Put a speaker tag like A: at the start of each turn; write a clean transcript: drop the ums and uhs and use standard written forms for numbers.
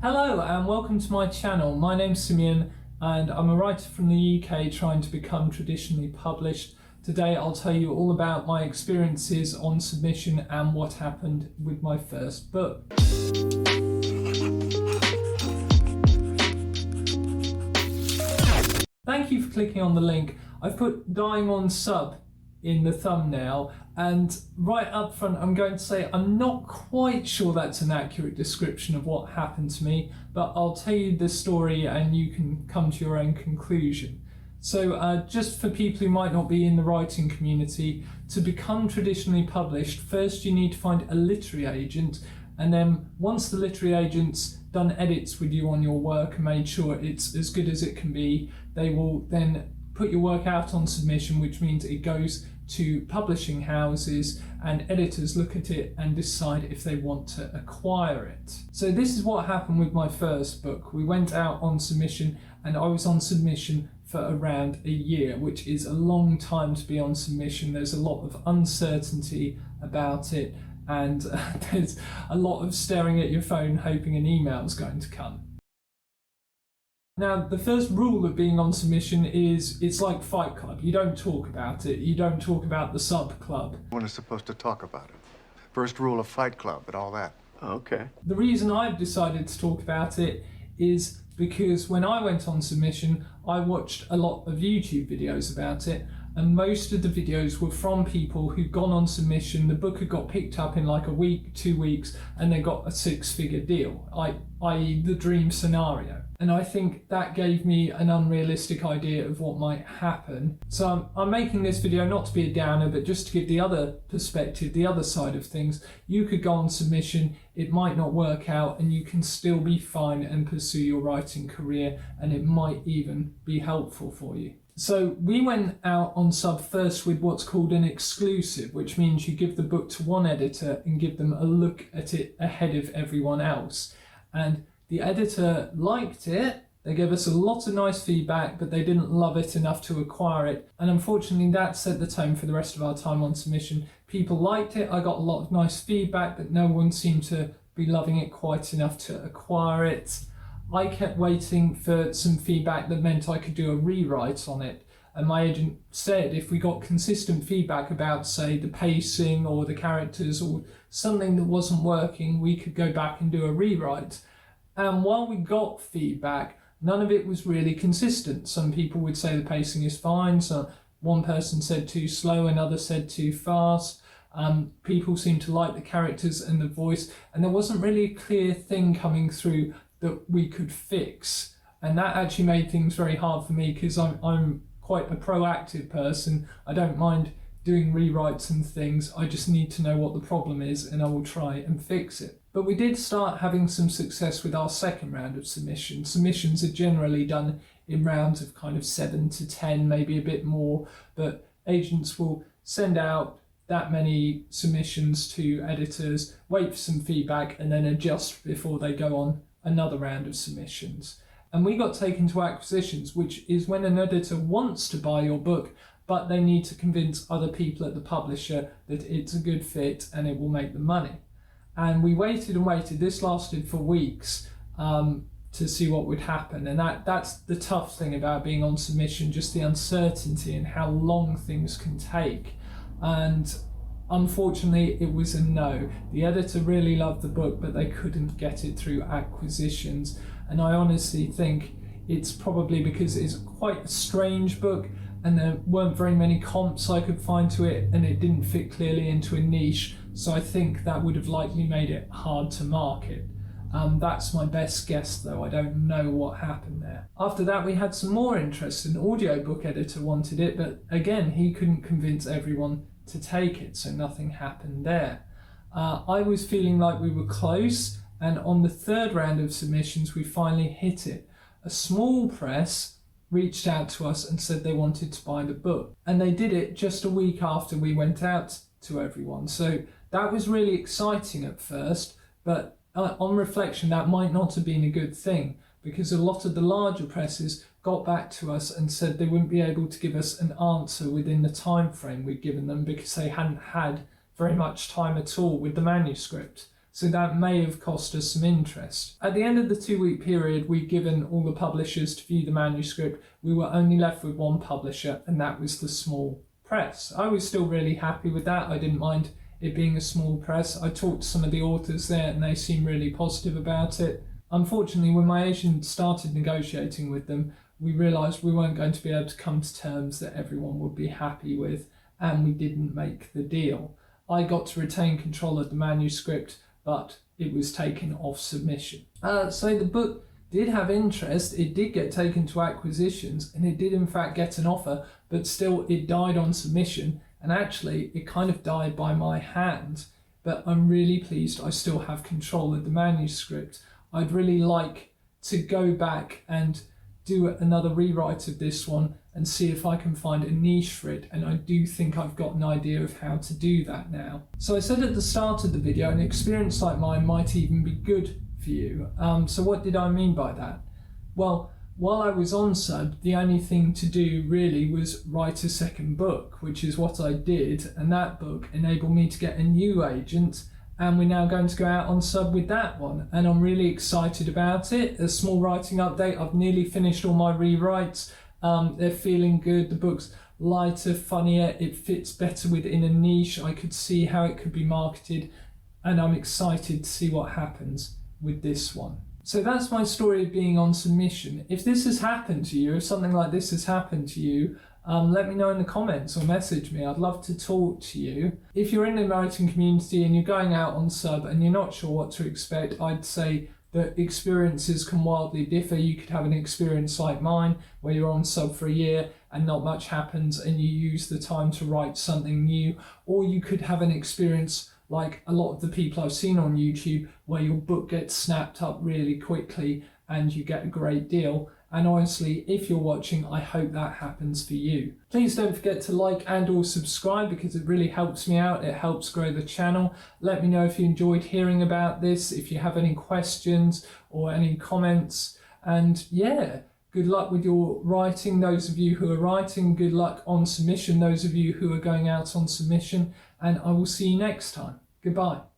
A: Hello and welcome to my channel. My name's Simeon and I'm a writer from the UK trying to become traditionally published. Today I'll tell you all about my experiences on submission and what happened with my first book. Thank you for clicking on the link. I've put Dying on Sub in the thumbnail, and right up front I'm going to say I'm not quite sure that's an accurate description of what happened to me, but I'll tell you the story and you can come to your own conclusion. So just for people who might not be in the writing community, to become traditionally published, first you need to find a literary agent, and then once the literary agent's done edits with you on your work and made sure it's as good as it can be, they will then put your work out on submission, which means it goes to publishing houses and editors look at it and decide if they want to acquire it. So this is what happened with my first book. We went out on submission and I was on submission for around a year, which is a long time to be on submission. There's a lot of uncertainty about it, and there's a lot of staring at your phone hoping an email is going to come. Now, the first rule of being on submission is it's like Fight Club. You don't talk about it. You don't talk about the sub club.
B: One is supposed to talk about it. First rule of Fight Club and all that.
C: Okay.
A: The reason I've decided to talk about it is because when I went on submission, I watched a lot of YouTube videos about it, and most of the videos were from people who'd gone on submission, the book had got picked up in like a week, 2 weeks, and they got a six-figure deal, i.e. the dream scenario. And I think that gave me an unrealistic idea of what might happen. So I'm making this video not to be a downer, but just to give the other perspective, the other side of things. You could go on submission, it might not work out, and you can still be fine and pursue your writing career, and it might even be helpful for you. So we went out on sub first with what's called an exclusive, which means you give the book to one editor and give them a look at it ahead of everyone else. And the editor liked it, they gave us a lot of nice feedback, but they didn't love it enough to acquire it. And unfortunately that set the tone for the rest of our time on submission. People liked it, I got a lot of nice feedback, but no one seemed to be loving it quite enough to acquire it. I kept waiting for some feedback that meant I could do a rewrite on it. And my agent said if we got consistent feedback about, say, the pacing or the characters or something that wasn't working, we could go back and do a rewrite. And while we got feedback, none of it was really consistent. Some people would say the pacing is fine. So one person said too slow, another said too fast. People seemed to like the characters and the voice, and there wasn't really a clear thing coming through that we could fix. And that actually made things very hard for me because I'm quite a proactive person. I don't mind doing rewrites and things. I just need to know what the problem is and I will try and fix it. But we did start having some success with our second round of submissions. Submissions are generally done in rounds of kind of 7 to 10, maybe a bit more, but agents will send out that many submissions to editors, wait for some feedback and then adjust before they go on another round of submissions. And we got taken to acquisitions, which is when an editor wants to buy your book, but they need to convince other people at the publisher that it's a good fit and it will make them money. And we waited and waited. This lasted for weeks to see what would happen. And that's the tough thing about being on submission, just the uncertainty and how long things can take. And unfortunately, it was a no. The editor really loved the book, but they couldn't get it through acquisitions. And I honestly think it's probably because it's quite a strange book and there weren't very many comps I could find to it, and it didn't fit clearly into a niche. So I think that would have likely made it hard to market. That's my best guess though, I don't know what happened there. After that we had some more interest. An audiobook editor wanted it, but again he couldn't convince everyone to take it, so nothing happened there. I was feeling like we were close, and on the third round of submissions we finally hit it. A small press reached out to us and said they wanted to buy the book, and they did it just a week after we went out to everyone. So that was really exciting at first, but on reflection that might not have been a good thing, because a lot of the larger presses got back to us and said they wouldn't be able to give us an answer within the time frame we'd given them because they hadn't had very much time at all with the manuscript. so that may have cost us some interest. At the end of the 2-week period we'd given all the publishers to view the manuscript, we were only left with one publisher, and that was the small press. I was still really happy with that. I didn't mind it being a small press. I talked to some of the authors there and they seemed really positive about it. Unfortunately, when my agent started negotiating with them, we realised we weren't going to be able to come to terms that everyone would be happy with, and we didn't make the deal. I got to retain control of the manuscript, but it was taken off submission. So the book did have interest, it did get taken to acquisitions, and it did in fact get an offer, but still it died on submission, and actually it kind of died by my hand. But I'm really pleased I still have control of the manuscript. I'd really like to go back and do another rewrite of this one and see if I can find a niche for it, and I do think I've got an idea of how to do that now. So I said at the start of the video, an experience like mine might even be good for you. So what did I mean by that? Well, while I was on sub, the only thing to do really was write a second book, which is what I did, and that book enabled me to get a new agent, and we're now going to go out on sub with that one, and I'm really excited about it. A small writing update, I've nearly finished all my rewrites. They're feeling good, the book's lighter, funnier, it fits better within a niche. I could see how it could be marketed, and I'm excited to see what happens with this one. So that's my story of being on submission. If this has happened to you, if something like this has happened to you, let me know in the comments or message me. I'd love to talk to you. If you're in the writing community and you're going out on sub and you're not sure what to expect, I'd say that experiences can wildly differ. You could have an experience like mine where you're on sub for a year and not much happens and you use the time to write something new, or you could have an experience like a lot of the people I've seen on YouTube where your book gets snapped up really quickly and you get a great deal. And honestly, if you're watching, I hope that happens for you. Please don't forget to like and or subscribe because it really helps me out. It helps grow the channel. Let me know if you enjoyed hearing about this, if you have any questions or any comments. And yeah, good luck with your writing. Those of you who are writing, good luck on submission. Those of you who are going out on submission, and I will see you next time. Goodbye.